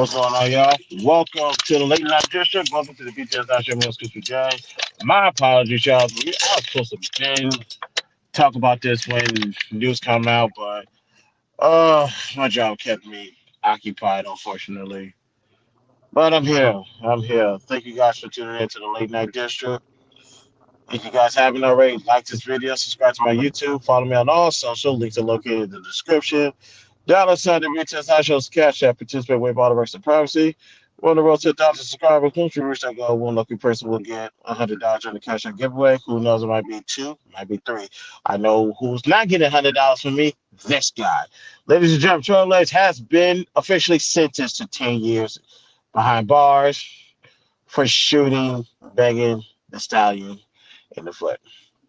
What's going on, y'all? Welcome to the Late Night District. Welcome to the BTS Show. Most Christopher J. My apologies, y'all. I was supposed to talk about this when news come out, but my job kept me occupied, unfortunately. But I'm here. I'm here. Thank you guys for tuning in to the Late Night District. If you guys haven't already, like this video, subscribe to my YouTube, follow me on all social. Links are located in the description. $sign the BTS Show's cash app. Participate with all the rest of privacy. We're on the road to 1,000 subscribers. Once we reach that goal, one lucky person will get $100 on the cash app giveaway. Who knows? It might be two, it might be three. I know who's not getting $100 from me. This guy. Ladies and gentlemen, Tory Lanez has been officially sentenced to 10 years behind bars for shooting Megan Thee Stallion in the foot.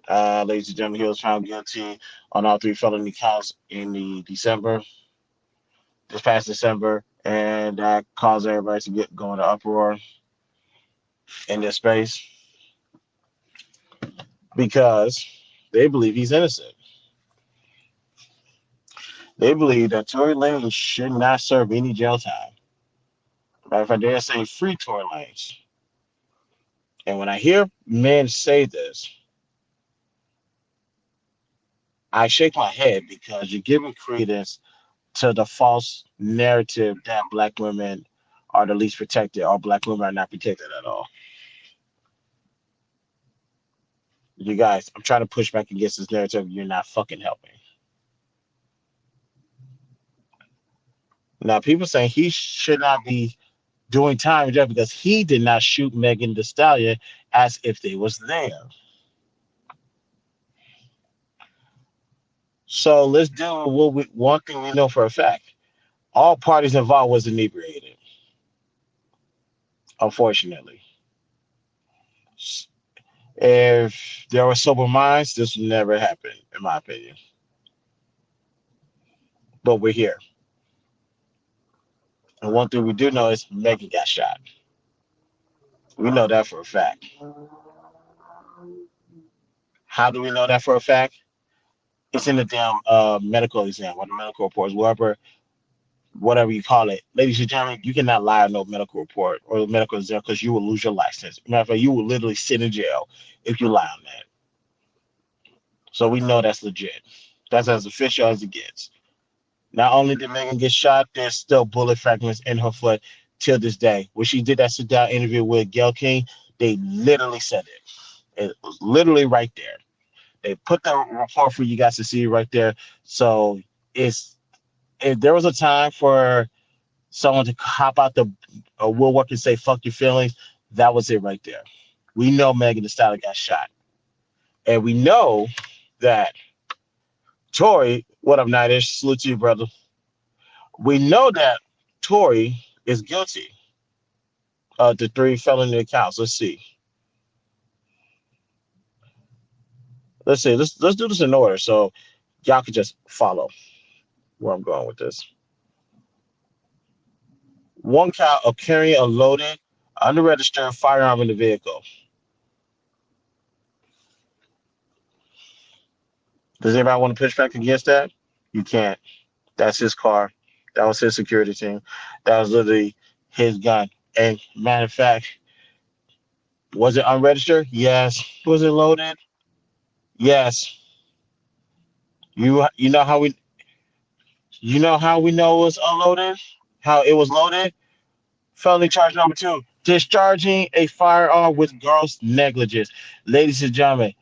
Ladies and gentlemen, he was found guilty on all three felony counts in this past December, and that caused everybody to get going to uproar in this space because they believe he's innocent. They believe that Tory Lanez should not serve any jail time. Matter of fact, they're saying free Tory Lanez. And when I hear men say this, I shake my head because you're giving credence to the false narrative that black women are the least protected or black women are not protected at all. You guys, I'm trying to push back against this narrative. You're not fucking helping. Now, people saying he should not be doing time in jail because he did not shoot Megan Thee Stallion as if they was there. So let's do one thing we know for a fact. All parties involved was inebriated, unfortunately. If there were sober minds, this would never happen, in my opinion. But we're here. And one thing we do know is Megan got shot. We know that for a fact. How do we know that for a fact? It's in the damn medical exam or the medical reports, whatever you call it. Ladies and gentlemen, you cannot lie on no medical report or medical exam because you will lose your license. Matter of fact, you will literally sit in jail if you lie on that. So we know that's legit. That's as official as it gets. Not only did Megan get shot, there's still bullet fragments in her foot till this day. When she did that sit down interview with Gayle King, they literally said it. It was literally right there. They put the report for you guys to see right there. So if there was a time for someone to hop out the woodwork and say "fuck your feelings," that was it right there. We know Megan Thee Stallion got shot, and we know that Tory. What up, Nightish? Salute to you, brother. We know that Tory is guilty of the three felony accounts. Let's see. Let's see. Let's do this in order so y'all can just follow where I'm going with this. One count of carrying a loaded, unregistered firearm in the vehicle. Does anybody want to push back against that? You can't. That's his car. That was his security team. That was literally his gun. And matter of fact, was it unregistered? Yes. Was it loaded? Yes. You know how we know it was unloaded? How it was loaded? Felony charge number 2. Discharging a firearm with gross negligence. Ladies and gentlemen,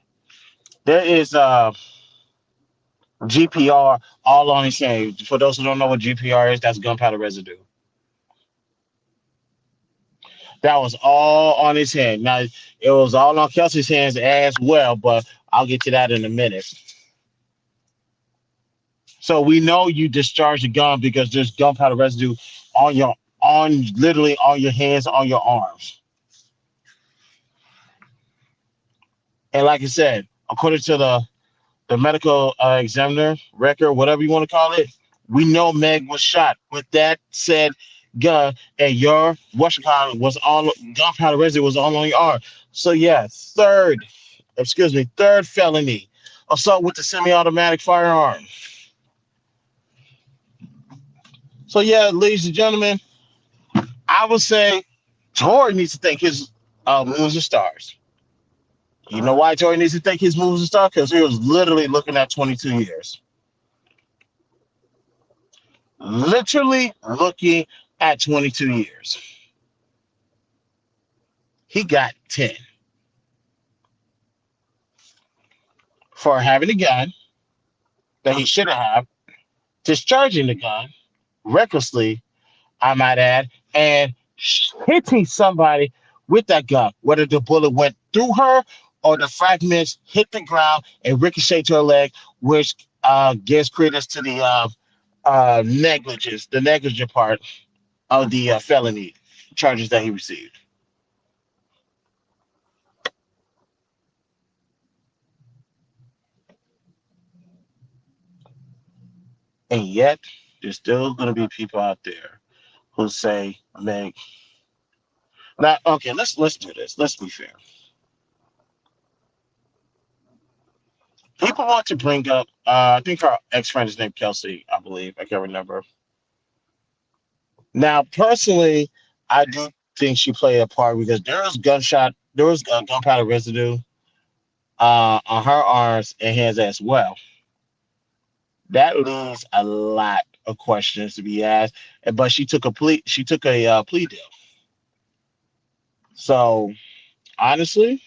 there is GPR all on his hand. For those who don't know what GPR is, that's gunpowder residue. That was all on his hand. Now, it was all on Kelsey's hands as well, but I'll get to that in a minute. So we know you discharged the gun because there's gunpowder residue literally on your hands, on your arms. And like I said, according to the medical examiner record, whatever you want to call it, we know Meg was shot with that said gun, and your Washington was all gunpowder residue was all on your arm. So yeah, third felony, assault with a semi-automatic firearm. So yeah, ladies and gentlemen, I would say Tory needs to thank his moons and stars. You know why Tory needs to thank his moons and stars? Because he was literally looking at 22 years. Literally looking at 22 years. He got 10 for having a gun that he shouldn't have, discharging the gun recklessly, I might add, and hitting somebody with that gun, whether the bullet went through her or the fragments hit the ground and ricocheted to her leg, which gives credence to the negligence, the negligent part of the felony charges that he received. And yet, there's still going to be people out there who say, Meg, now, okay, let's do this. Let's be fair. People want to bring up, I think her ex friend is named Kelsey, I believe. I can't remember. Now, personally, I do think she played a part because there was gunpowder residue on her arms and hands as well. That leaves a lot of questions to be asked. But she took a plea deal. So honestly,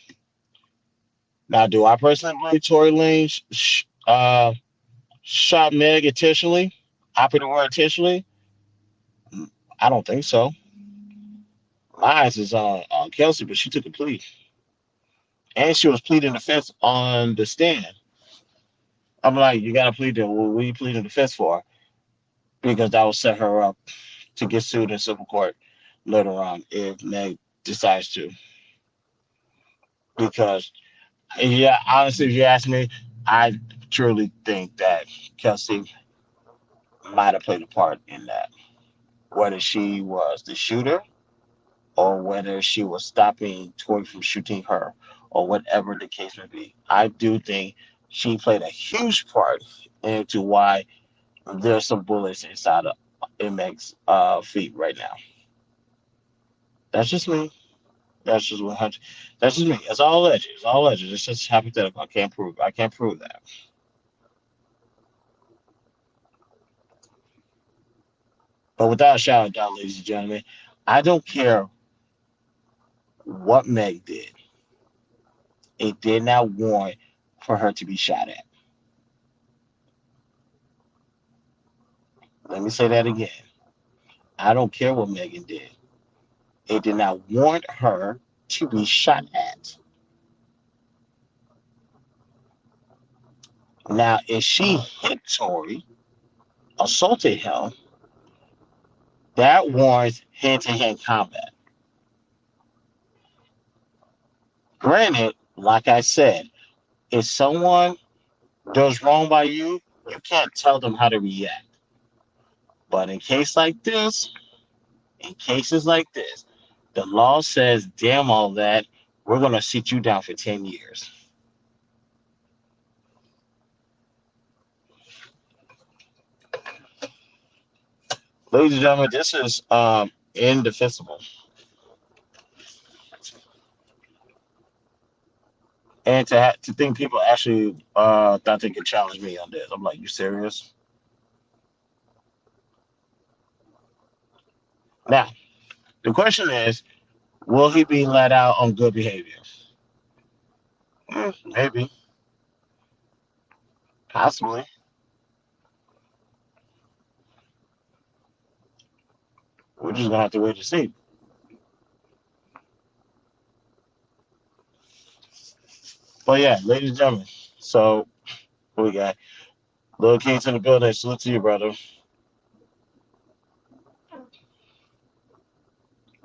now do I personally believe Tory Lanez shot Meg intentionally? I put the word intentionally. I don't think so. My eyes is on Kelsey, but she took a plea, and she was pleading the fifth on the stand. I'm like, you got to plead deal. What are you pleading the fifth for? Because that will set her up to get sued in civil court later on if Meg decides to. Because yeah, honestly, if you ask me, I truly think that Kelsey might have played a part in that. Whether she was the shooter or whether she was stopping Tori from shooting her or whatever the case may be. I do think she played a huge part into why there's some bullets inside of Meg's feet right now. That's just me. That's just 100. That's just me. It's all alleged. It's all alleged. It's just hypothetical. I can't prove. I can't prove that. But without a shadow of doubt, ladies and gentlemen, I don't care what Meg did. It did not warrant for her to be shot at. Let me say that again. I don't care what Megan did. It did not warrant her to be shot at. Now, if she hit Tory, assaulted him, that warrants hand to hand combat. Granted, like I said, if someone does wrong by you, you can't tell them how to react. But in cases like this, the law says, damn all that, we're going to sit you down for 10 years. Ladies and gentlemen, this is indefensible. And to think people actually thought they could challenge me on this. I'm like, you serious? Now, the question is, will he be let out on good behavior? Maybe, possibly. We're just gonna have to wait to see. But yeah, ladies and gentlemen, so what we got? Little Kings in the building. Salute to you, brother.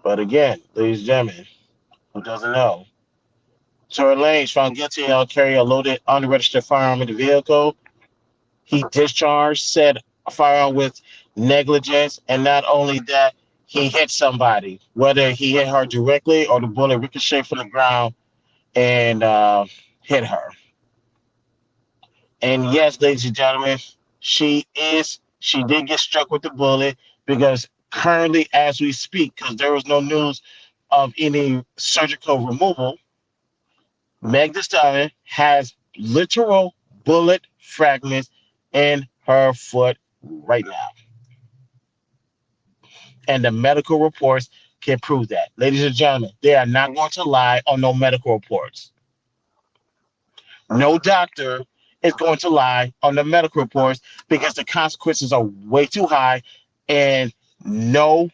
But again, ladies and gentlemen, who doesn't know? Tory Lanez found guilty of carrying a loaded, unregistered firearm in the vehicle. He discharged said firearm with negligence, and not only that, he hit somebody, whether he hit her directly or the bullet ricocheted from the ground and hit her. And yes, ladies and gentlemen, she did get struck with the bullet because currently as we speak, because there was no news of any surgical removal. Meg Thee Stallion has literal bullet fragments in her foot right now, and the medical reports can prove that. Ladies and gentlemen, they are not going to lie on no medical reports. No doctor is going to lie on the medical reports because the consequences are way too high, and no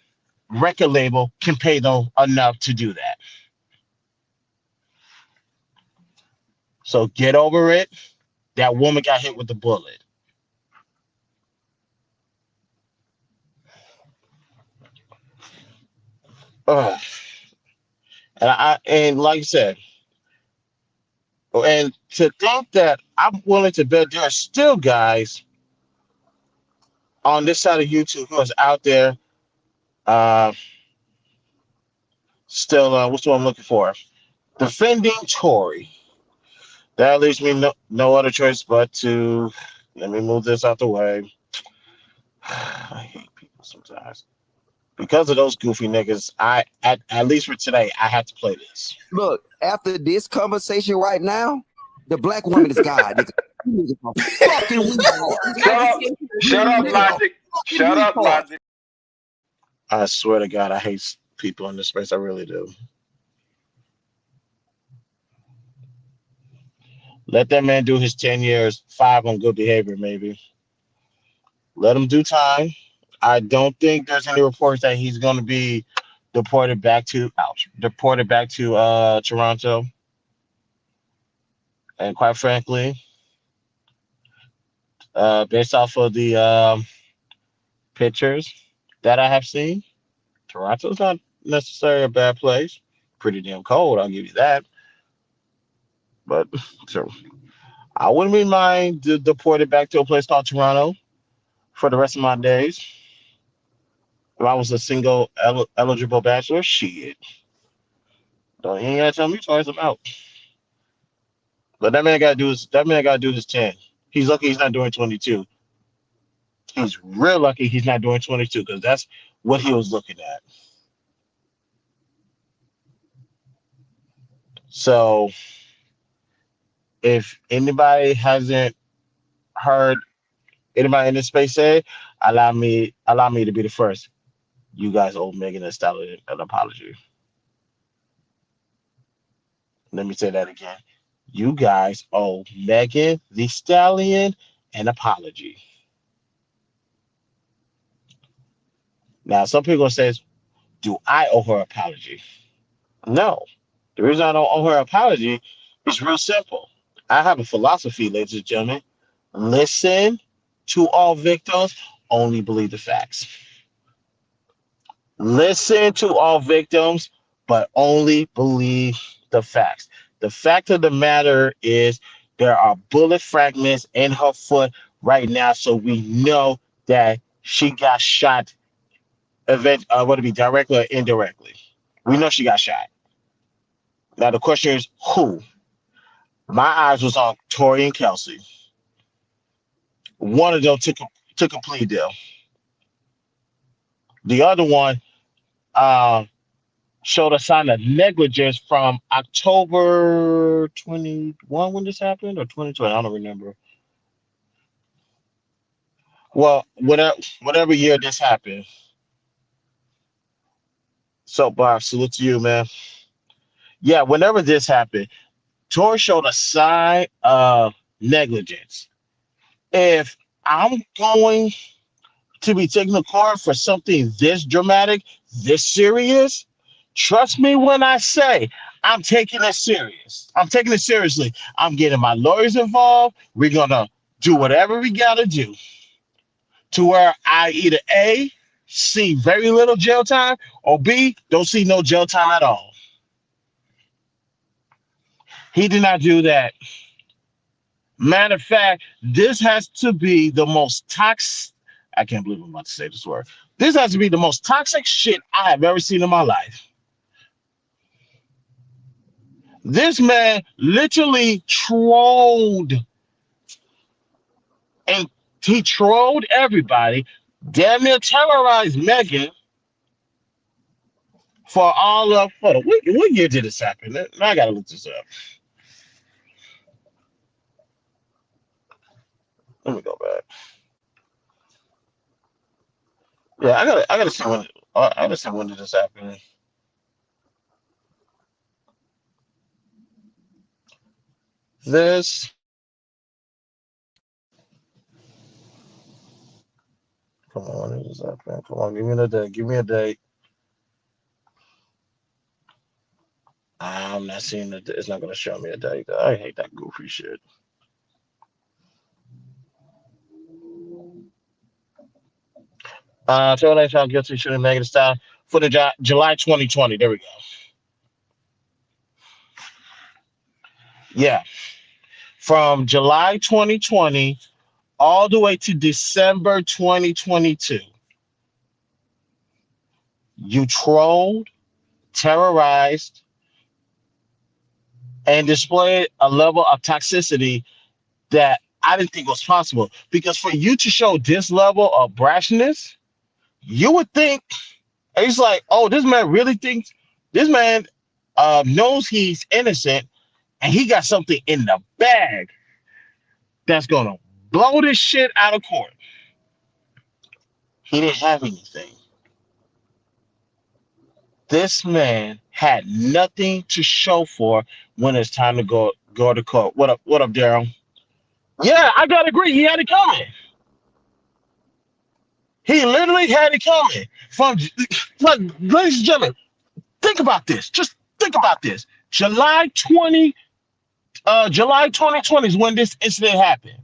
record label can pay them enough to do that. So get over it. That woman got hit with the bullet. Ugh. And like I said, and to think that I'm willing to bet there are still guys on this side of YouTube who is out there uh still what's the one I'm looking for? Defending Tory. That leaves me no other choice but to let me move this out the way. I hate people sometimes. Because of those goofy niggas, I at least for today, I have to play this. Look, after this conversation right now, the black woman is God. Nigga. You niggas are fucking Shut up. retarded. Shut up, Logic. Fucking Shut up, retarded. Logic. I swear to God, I hate people in this space. I really do. Let that man do his 10 years, 5 on good behavior, maybe. Let him do time. I don't think there's any reports that he's going to be deported back to Toronto. And quite frankly, based off of the pictures that I have seen, Toronto's not necessarily a bad place. Pretty damn cold, I'll give you that. But so I wouldn't be mind deported back to a place called Toronto for the rest of my days. If I was a single eligible bachelor, shit. Don't you ain't gotta tell me twice. I'm out. But that man gotta do his 10. He's lucky he's not doing 22. He's real lucky he's not doing 22 because that's what he was looking at. So if anybody hasn't heard anybody in this space say, allow me to be the first. You guys owe Megan Thee Stallion an apology. Let me say that again. You guys owe Megan Thee Stallion an apology. Now, some people say, do I owe her an apology? No. The reason I don't owe her an apology is real simple. I have a philosophy, ladies and gentlemen. Listen to all victims, only believe the facts. Listen to all victims, but only believe the facts. The fact of the matter is there are bullet fragments in her foot right now, so we know that she got shot. Would it be directly or indirectly? We know she got shot. Now the question is who? My eyes was on Tori and Kelsey. One of them took a plea deal. The other one uh, showed a sign of negligence from October 21 when this happened or 2020. I don't remember. Well, whatever year this happened. So, Bob, salute to you, man. Yeah, whenever this happened, Tori showed a sign of negligence. If I'm going to be taken to court for something this dramatic, this serious, trust me when I say I'm taking it serious. I'm taking it seriously. I'm getting my lawyers involved. We're gonna do whatever we gotta do to where I either A, see very little jail time, or B, don't see no jail time at all. He did not do that. Matter of fact, this has to be the most toxic. I can't believe I'm about to say this word. This has to be the most toxic shit I have ever seen in my life. This man literally trolled and he trolled everybody, damn near terrorized Megan. For all of hold on, what year did this happen? Now I gotta look this up. Let me go back. Yeah, I gotta see when I gotta see when did this happen. This come on, when did this happen? Come on, give me the date. Give me a date. I'm not seeing it. It's not gonna show me a date. I hate that goofy shit. Tory Lanez found guilty of shooting Megan Thee Stallion for the July 2020. There we go. Yeah, from July 2020 all the way to December 2022. You trolled, terrorized, and displayed a level of toxicity that I didn't think was possible. Because for you to show this level of brashness, you would think it's like, oh, this man really thinks this man knows he's innocent and he got something in the bag that's gonna blow this shit out of court. He didn't have anything. This man had nothing to show for when it's time to go to court. What up? What up, Daryl? Yeah, I gotta agree. He had it coming. He literally had it coming. Like, ladies and gentlemen, think about this. Just think about this. July 2020 is when this incident happened.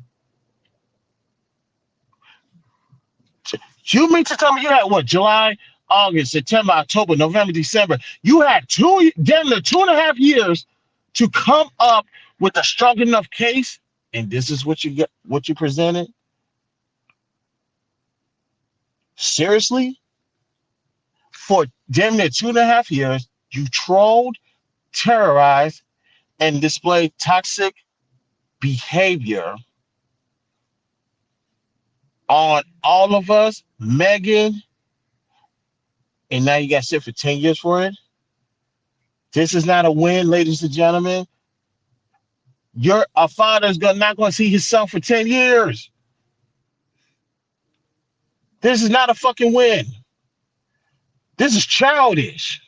You mean to tell me you had what? July, August, September, October, November, December. You had damn near 2.5 years to come up with a strong enough case, and this is what you get. What you presented. Seriously, for damn near 2.5 years, you trolled, terrorized, and displayed toxic behavior on all of us, Megan, and now you got sit for 10 years for it. This is not a win, ladies and gentlemen. Your a father's not going to see his son for 10 years. This is not a fucking win. This is childish.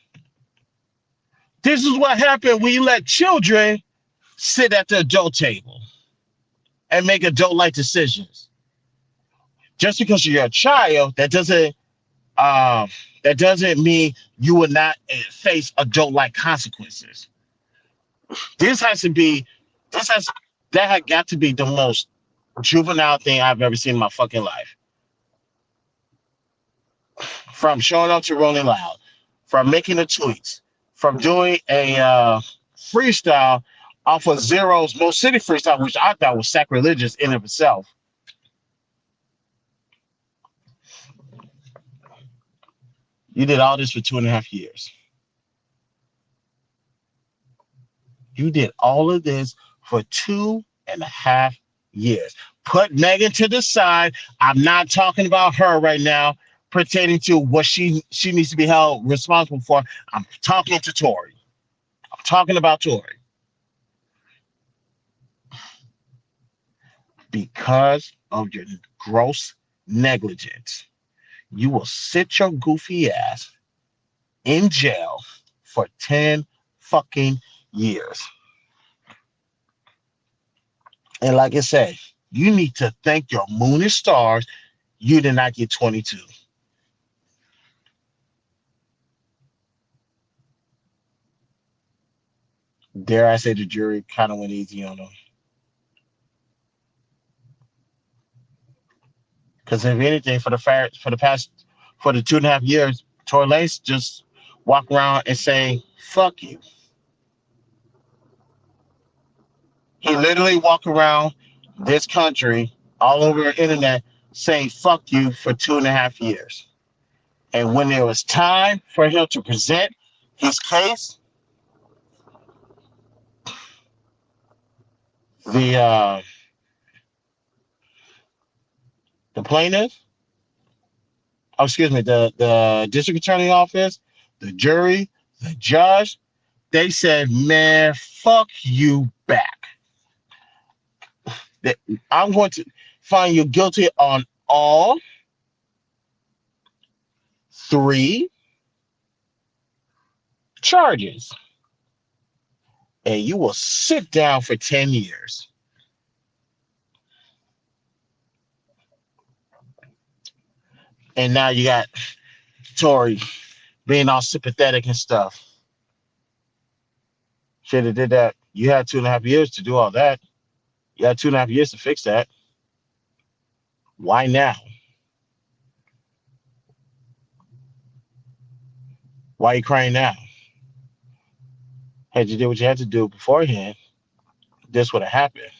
This is what happened when you let children sit at the adult table and make adult-like decisions. Just because you're a child, that doesn't mean you will not face adult-like consequences. This has to be, this has that had got to be the most juvenile thing I've ever seen in my fucking life. From showing up to Rolling Loud, from making the tweets, from doing a freestyle off of Zero's Most City freestyle, which I thought was sacrilegious in of itself. You did all this for 2.5 years. You did all of this for 2.5 years. Put Megan to the side. I'm not talking about her right now, pertaining to what she needs to be held responsible for. I'm talking to Tory. I'm talking about Tory. Because of your gross negligence, you will sit your goofy ass in jail for 10 fucking years. And like I said, you need to thank your moon and stars you did not get 22. Dare I say the jury kind of went easy on them. Because if anything, for the 2.5 years, Tory Lanez just walk around and say, fuck you. He literally walk around this country all over the internet saying fuck you for 2.5 years. And when there was time for him to present his case, the uh, the plaintiff, oh, excuse me, the district attorney office the jury, the judge, they said, man, fuck you back. That I'm going to find you guilty on all three charges, and you will sit down for 10 years. And now you got Tory being all sympathetic and stuff. Should have did that. You had 2.5 years to do all that. You had 2.5 years to fix that. Why now? Why are you crying now? Had you did what you had to do beforehand, this would have happened.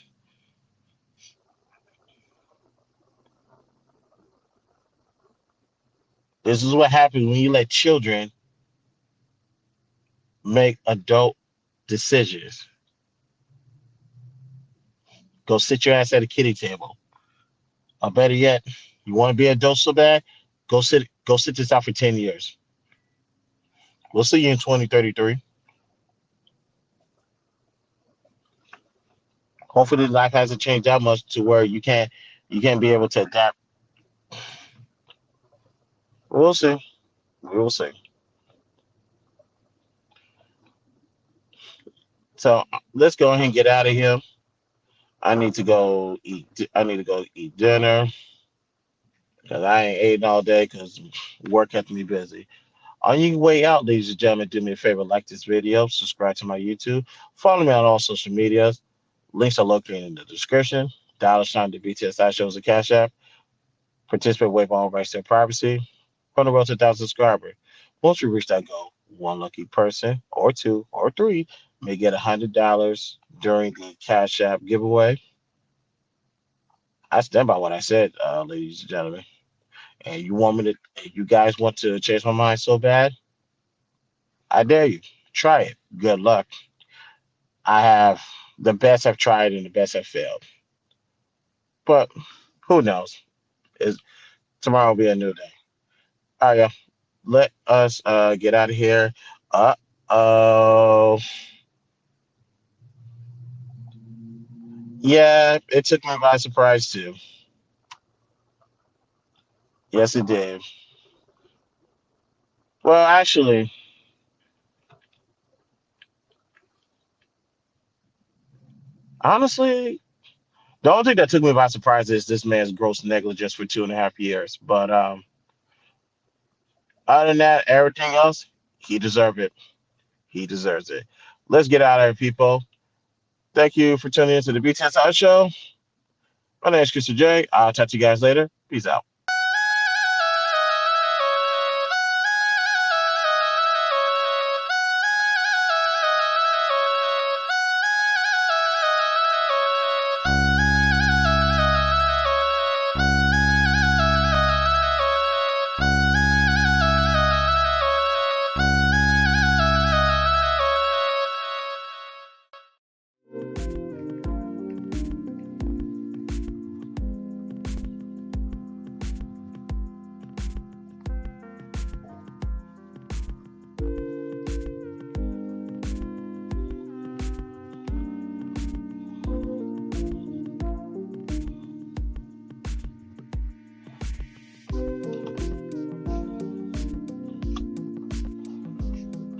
This is what happens when you let children make adult decisions. Go sit your ass at a kiddie table. Or better yet, you want to be an adult so bad, go sit this out for 10 years. We'll see you in 2033. Hopefully life hasn't changed that much to where you can't be able to adapt. We'll see. We'll see. So let's go ahead and get out of here. I need to go eat dinner because I ain't eating all day because work kept me busy. On your way out, ladies and gentlemen, do me a favor, like this video, subscribe to my YouTube, follow me on all social medias. Links are located in the description. $sign the BTSI shows a cash app. Participate waive all rights to privacy. On the road to 1,000 subscribers. Once we reach that goal, one lucky person, or two, or three, may get $100 during the cash app giveaway. I stand by what I said, ladies and gentlemen. And you guys want to change my mind so bad, I dare you. Try it. Good luck. I have the best have tried and the best have failed. But who knows? Is Tomorrow will be a new day. All right, y'all. Let us get out of here. Uh oh. Yeah, it took me by surprise too. Yes, it did. Well, actually, honestly, the only thing that took me by surprise is this man's gross negligence for 2.5 years. But other than that, everything else, he deserved it. He deserves it. Let's get out of here, people. Thank you for tuning into the BTSI show. My name is Christopher J. I'll talk to you guys later. Peace out.